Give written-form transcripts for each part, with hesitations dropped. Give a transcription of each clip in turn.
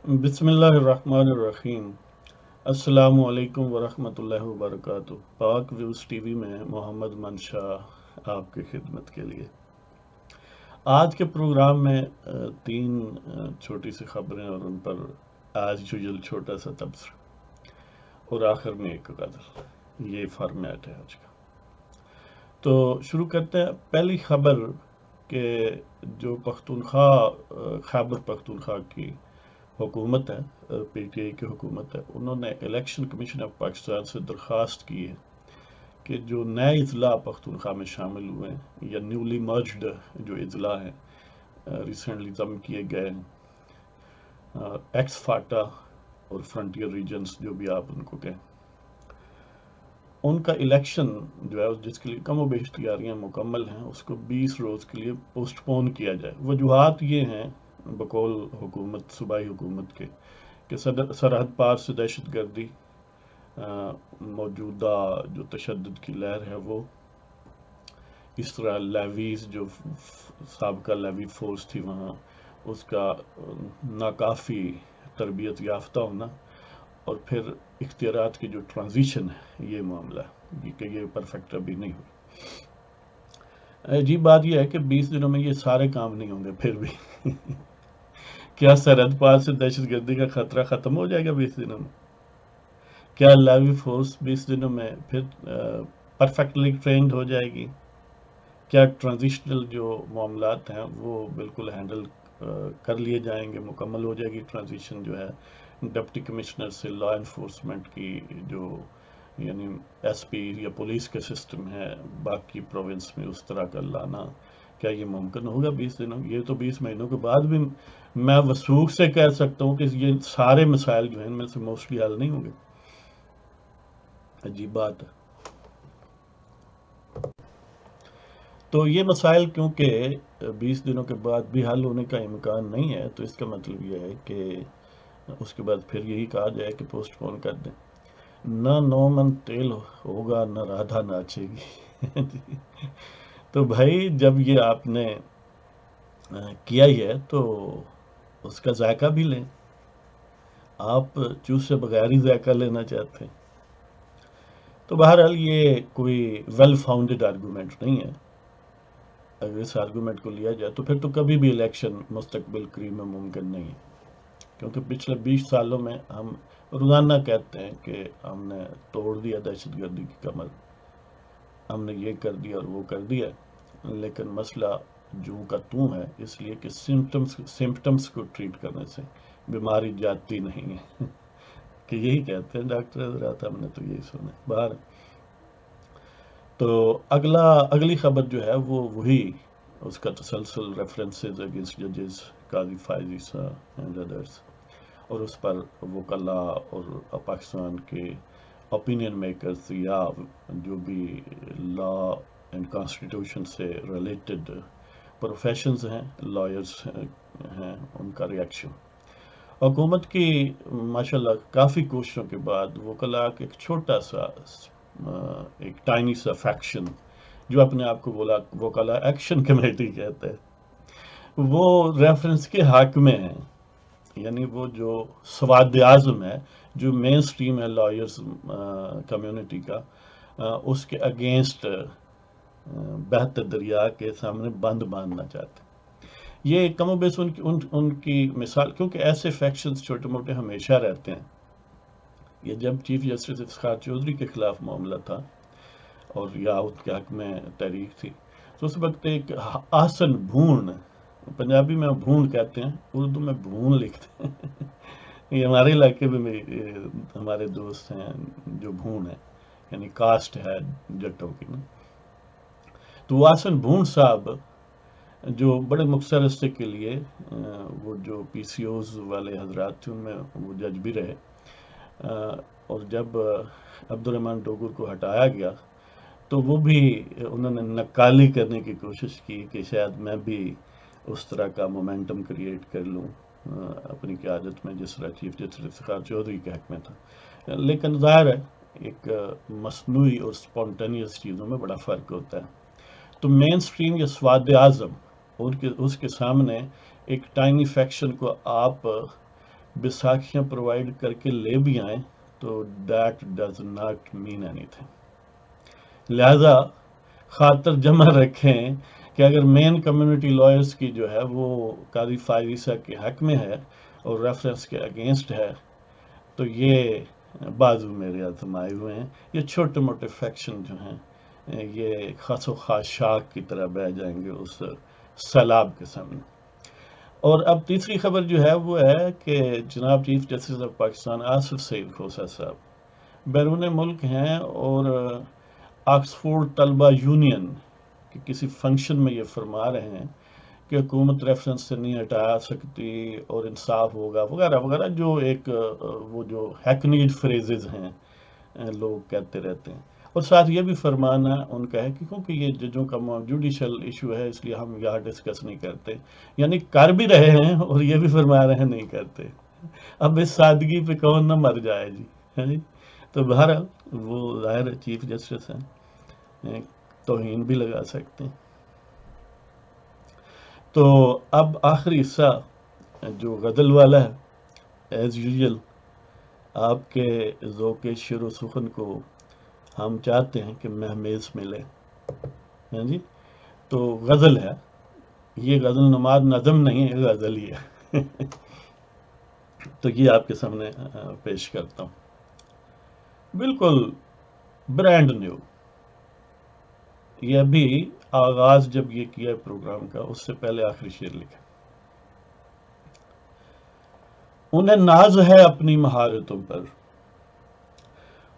بسم اللہ الرحمن الرحیم۔ السلام علیکم ورحمۃ اللہ وبرکاتہ۔ پاک ویوز ٹی وی میں محمد منشا آپ کی خدمت کے لیے۔ آج کے پروگرام میں تین چھوٹی سی خبریں اور ان پر آج یوزل چھوٹا سا تبصرہ اور آخر میں ایک غزل، یہ فارمیٹ ہے آج کا۔ تو شروع کرتے ہیں۔ پہلی خبر کہ جو خیبر پختونخوا کی حکومت ہے، پی ٹی آئی کی حکومت ہے، انہوں نے الیکشن کمیشن آف پاکستان سے درخواست کی ہے کہ جو نئے اضلاع پختونخوا میں شامل ہوئے ہیں یا نیولی مرجڈ جو اضلاع ہیں، ریسنٹلی ضم کیے گئے ہیں، ایکس فاٹا اور فرنٹیئر ریجنز جو بھی آپ ان کو کہیں، ان کا الیکشن جو ہے جس کے لیے کم و بیش تیاریاں مکمل ہیں، اس کو 20 روز کے لیے پوسٹ پون کیا جائے۔ وجوہات یہ ہیں بقول حکومت، صوبائی حکومت کے، کہ سرحد پار سے دہشت گردی، موجودہ جو تشدد کی لہر ہے وہ، اس طرح لیویز جو سابقہ لیوی فورس تھی وہاں، اس کا ناکافی تربیت یافتہ ہونا، اور پھر اختیارات کی جو ٹرانزیشن ہے، یہ معاملہ کہ یہ پرفیکٹ ابھی نہیں ہوئی۔ عجیب بات یہ ہے کہ 20 دنوں میں یہ سارے کام نہیں ہوں گے پھر بھی۔ کیا سرحد پار سے دہشت گردی کا خطرہ ختم ہو جائے گا 20 دنوں میں؟ کیا لیوی فورس 20 دنوں میں پھر پرفیکٹلی ٹرینڈ ہو جائے گی؟ کیا ٹرانزیشنل جو معاملات ہیں وہ بالکل ہینڈل کر لیے جائیں گے، مکمل ہو جائے گی ٹرانزیشن جو ہے؟ ڈپٹی کمشنر سے لا انفورسمنٹ کی جو یعنی ایس پی یا پولیس کا سسٹم ہے باقی پروونس میں، اس طرح کا لانا، کیا یہ ممکن ہوگا 20 دنوں؟ یہ تو 20 مہینوں کے بعد بھی میں وثوق سے کہہ سکتا ہوں کہ یہ سارے مسائل جو ہیں ان میں سے موسٹلی حل نہیں ہوں گے۔ عجیب بات ہے۔ تو یہ مسائل کیونکہ 20 دنوں کے بعد بھی حل ہونے کا امکان نہیں ہے، تو اس کا مطلب یہ ہے کہ اس کے بعد پھر یہی کہا جائے کہ پوسٹ پون کر دیں۔ نہ 9 من تیل ہوگا، نہ رادھا ناچے گی۔ تو بھائی جب یہ آپ نے کیا ہی ہے تو اس کا ذائقہ بھی لیں۔ آپ چوس سے بغیر ہی ذائقہ لینا چاہتے ہیں۔ تو بہرحال یہ کوئی ویل فاؤنڈیڈ آرگومنٹ نہیں ہے۔ اگر اس آرگومنٹ کو لیا جائے تو پھر تو کبھی بھی الیکشن مستقبل قریب میں ممکن نہیں ہے، کیونکہ پچھلے 20 سالوں میں ہم روزانہ کہتے ہیں کہ ہم نے توڑ دیا دہشت گردی کی کمر، ہم نے یہ کر دیا اور وہ کر دیا، لیکن مسئلہ جو کا توں ہے، اس لیے کہ سمپٹمز کو ٹریٹ کرنے سے بیماری جاتی نہیں ہے۔ کہ یہی کہتے ہیں ڈاکٹر حضرات، ہم نے تو یہی سنا ہے باہر۔ تو اگلی خبر جو ہے وہ وہی اس کا تسلسل ریفرنسز اگینسٹ ججز قاضی فائز عیسیٰ اینڈ ادرس، اور اس پر وکلاء اور پاکستان کے اوپینین میکرز یا جو بھی لا اینڈ کانسٹیٹیوشن سے ریلیٹڈ پروفیشنز ہیں، لائرز ہیں، ان کا ریاکشن۔ حکومت کی ماشاءاللہ کافی کوششوں کے بعد وکلاء کے ایک چھوٹا سا ایک ٹائنی سا فیکشن جو اپنے آپ کو وکلاء ایکشن کمیٹی کہتے ہیں، وہ ریفرنس کے حق میں ہیں، یعنی وہ جو سواد اعظم ہے، جو مین سٹریم ہے لائرز کمیونٹی کا، اس کے اگینسٹ بہتے دریا کے سامنے بند باندھنا چاہتے ہیں۔ یہ کم و بیش ان کی مثال، کیونکہ ایسے فیکشنز چھوٹے موٹے ہمیشہ رہتے ہیں۔ یہ جب چیف جسٹس افتخار چودھری کے خلاف معاملہ تھا اور یا ان کے حق میں تحریک تھی، تو اس وقت ایک آسن بھون، پنجابی میں بھون کہتے ہیں، اردو میں بھون لکھتے ہیں۔ یہ ہمارے علاقے میں ہمارے دوست ہیں جو بھون ہیں، یعنی کاسٹ ہے جٹوں کی نا۔ تو وہ آسن بھون صاحب جو بڑے مختصر عرصے کے لیے وہ جو پی سی اوز والے حضرات تھے ان میں وہ جج بھی رہے، اور جب عبدالرحمن ڈوگر کو ہٹایا گیا تو وہ بھی انہوں نے نکالی کرنے کی کوشش کی کہ شاید میں بھی اس طرح کا مومنٹم کریٹ کر لوں اپنی قیادت میں، جس طرح چیف جسٹس افتخار چودھری کے حق میں تھا۔ لیکن ظاہر ہے ایک مصنوعی اور سپونٹینیس چیزوں میں بڑا فرق ہوتا ہے۔ تو مین سٹریم یا سواد اعظم اس کے سامنے ایک ٹائنی فیکشن کو آپ بیساکھیاں پرووائڈ کر کے لے بھی آئیں تو that does not mean any thing. لہذا خاطر جمع رکھیں کہ اگر مین کمیونٹی لائرز کی جو ہے وہ قاضی فائز عیسیٰ کے حق میں ہے اور ریفرنس کے اگینسٹ ہے تو یہ بازو میرے آزمائے ہوئے ہیں. یہ چھوٹے موٹے فیکشن جو ہیں یہ خاص و خاص شاخ کی طرح بہ جائیں گے اس سیلاب کے سامنے. اور اب تیسری خبر جو ہے وہ ہے کہ جناب chief justice of Pakistan Asif Saeed Khosa sahib بیرون ملک ہیں اور آکسفورڈ طلبہ یونین کے کسی فنکشن میں یہ فرما رہے ہیں کہ حکومت ریفرنس سے نہیں ہٹا سکتی اور انصاف ہوگا وغیرہ وغیرہ، جو ایک وہ جو ہیکنیڈ فریزز ہیں لوگ کہتے رہتے ہیں. اور ساتھ یہ بھی فرمانا ان کا ہے کہ کیونکہ یہ ججوں کا جوڈیشل ایشو ہے اس لیے ہم یہاں ڈسکس نہیں کرتے. یعنی کر بھی رہے ہیں اور یہ بھی فرما رہے ہیں نہیں کرتے. اب اس سادگی پہ کون نہ مر جائے جی. تو بہرحال وہ ظاہر چیف جسٹس ہیں، توہین بھی لگا سکتے ہیں. تو اب آخری حصہ جو غزل والا ہے، ایز یوزول آپ کے ذوق شعر و سخن کو ہم چاہتے ہیں کہ مہمیز ملے. جی تو غزل ہے، یہ غزل نماد نظم نہیں ہے، غزل ہی ہے. تو یہ آپ کے سامنے پیش کرتا ہوں، بالکل برانڈ نیو. یہ ابھی آغاز جب یہ کیا پروگرام کا اس سے پہلے آخری شعر لکھا. انہیں ناز ہے اپنی مہارتوں پر،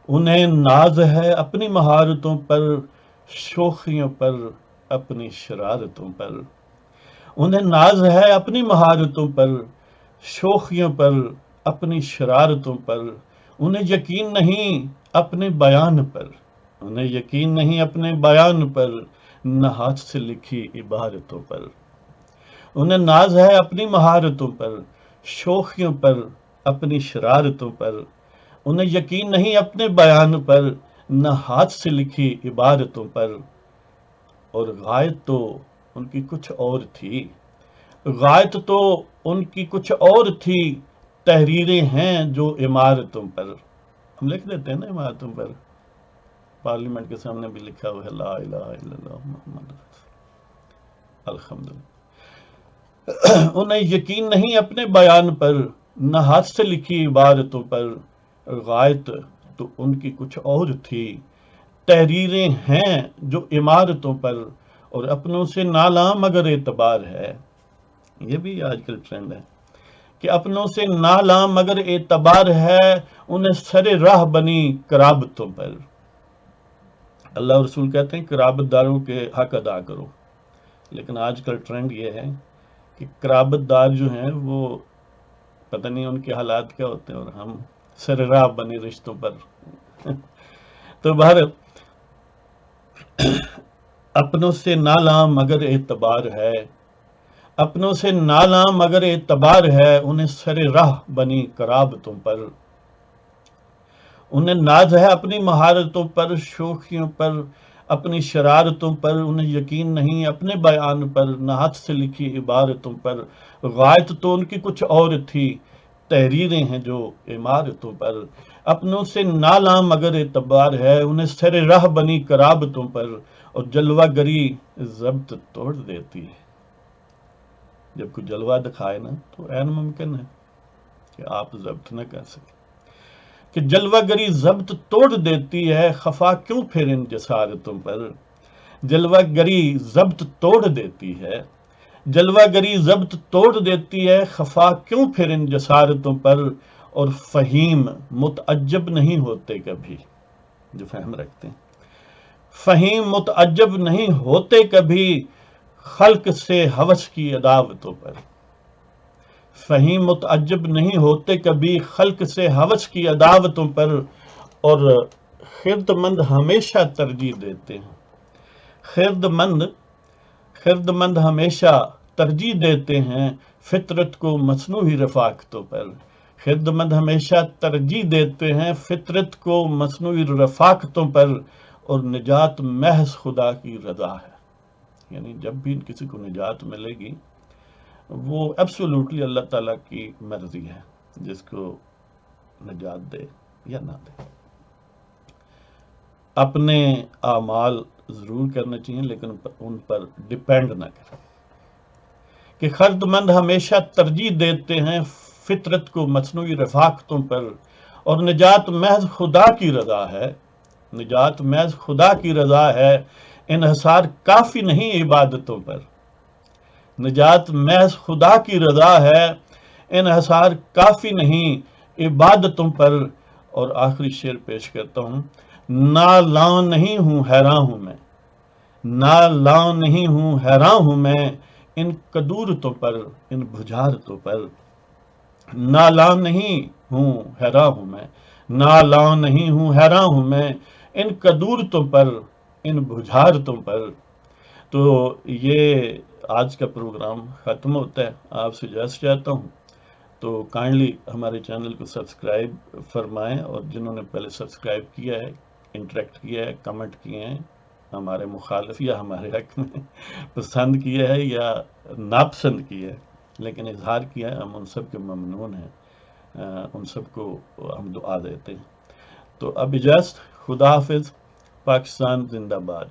انہیں ناز ہے اپنی مہارتوں پر، شوخیوں پر اپنی شرارتوں پر. انہیں ناز ہے اپنی مہارتوں پر، شوخیوں پر اپنی شرارتوں پر. انہیں یقین نہیں اپنے بیان پر، انہیں یقین نہیں اپنے بیان پر، نہ ہاتھ سے لکھی عبارتوں پر. انہیں ناز ہے اپنی مہارتوں پر، شوخیوں پر اپنی شرارتوں پر. انہیں یقین نہیں اپنے بیان پر، نہ ہاتھ سے لکھی عبارتوں پر. اور غایت تو ان کی کچھ اور تھی، غایت تو ان کی کچھ اور تھی، تحریریں ہیں جو عمارتوں پر. ہم لکھ دیتے ہیں نا عمارتوں پر، پارلیمنٹ کے سامنے بھی لکھا ہوا ہے لا الہ الا اللہ محمد الحمدللہ. انہیں یقین نہیں اپنے بیان پر، نہ ہاتھ سے لکھی عبارتوں پر. غایت تو ان کی کچھ اور تھی، تحریریں ہیں جو عمارتوں پر. اور اپنوں سے نالاں مگر اعتبار ہے، یہ بھی آج کل ٹرینڈ ہے کہ اپنوں سے نالاں مگر اعتبار ہے. انہیں سر راہ بنی قرابتوں پر. اللہ رسول کہتے ہیں قرابت داروں کے حق ادا کرو، لیکن آج کل ٹرینڈ یہ ہے کہ قرابت دار جو ہیں وہ پتہ نہیں ان کے حالات کیا ہوتے ہیں اور ہم سر راہ بنے رشتوں پر. تو بہر اپنوں سے نالاں مگر اعتبار ہے، اپنوں سے نالاں مگر اعتبار ہے. انہیں سر راہ بنی قرابتوں پر. انہیں ناز ہے اپنی مہارتوں پر، شوخیوں پر اپنی شرارتوں پر. انہیں یقین نہیں اپنے بیان پر، نہ ہاتھ سے لکھی عبارتوں پر. غایت تو ان کی کچھ اور تھی، تحریریں ہیں جو عمارتوں پر. اپنوں سے نالاں مگر اعتبار ہے، انہیں سر راہ بنی قرابتوں پر. اور جلوہ گری ضبط توڑ دیتی ہے. جب کوئی جلوہ دکھائے نا تو عین ممکن ہے کہ آپ ضبط نہ کر سکیں. کہ جلوہ گری ضبط توڑ دیتی ہے، خفا کیوں پھر ان جسارتوں پر. جلوہ گری ضبط توڑ دیتی ہے، جلوہ گری ضبط توڑ دیتی ہے، خفا کیوں پھر ان جسارتوں پر. اور فہیم متعجب نہیں ہوتے کبھی، جو فہم رکھتے ہیں، فہیم متعجب نہیں ہوتے کبھی، خلق سے ہوس کی عداوتوں پر. فہیم متعجب نہیں ہوتے کبھی، خلق سے ہوس کی عداوتوں پر. اور خردمند ہمیشہ ترجیح دیتے ہیں، خردمند ہمیشہ ترجیح دیتے ہیں فطرت کو مصنوعی رفاقتوں پر. خردمند ہمیشہ ترجیح دیتے ہیں فطرت کو مصنوعی رفاقتوں پر. اور نجات محض خدا کی رضا ہے. یعنی جب بھی کسی کو نجات ملے گی وہ ایبسولوٹلی اللہ تعالیٰ کی مرضی ہے. جس کو نجات دے یا نہ دے۔ اپنے اعمال ضرور کرنے چاہیے لیکن ان پر ڈیپینڈ نہ کریں، کہ خرد مند ہمیشہ ترجیح دیتے ہیں فطرت کو مصنوعی رفاقتوں پر، اور نجات محض خدا کی رضا ہے، نجات محض خدا کی رضا ہے، انحصار کافی نہیں عبادتوں پر، نجات محض خدا کی رضا ہے، انحصار کافی نہیں عبادتوں پر۔ اور آخری شعر پیش کرتا ہوں، نالاں نہیں ہوں حیراں ہوں میں، نالاں نہیں ہوں حیراں ہوں میں، ان قدورتوں پر، ان بجھارتوں پر، نالاں نہیں ہوں حیراں ہوں میں، نالاں نہیں ہوں حیراں ہوں میں، ان قدورتوں پر، ان بجھارتوں پر۔ تو یہ آج کا پروگرام ختم ہوتا ہے، آپ سے اجازت چاہتا ہوں، تو کائنڈلی ہمارے چینل کو سبسکرائب فرمائیں، اور جنہوں نے پہلے سبسکرائب کیا ہے، انٹریکٹ کیا ہے، کمنٹ کیے ہیں ہمارے مخالف یا ہمارے حق میں، پسند کیا ہے یا ناپسند کیا ہے، لیکن اظہار کیا ہے، ہم ان سب کے ممنون ہیں، ان سب کو ہم دعا دیتے ہیں۔ تو اب اجازت، خدا حافظ، پاکستان زندہ باد۔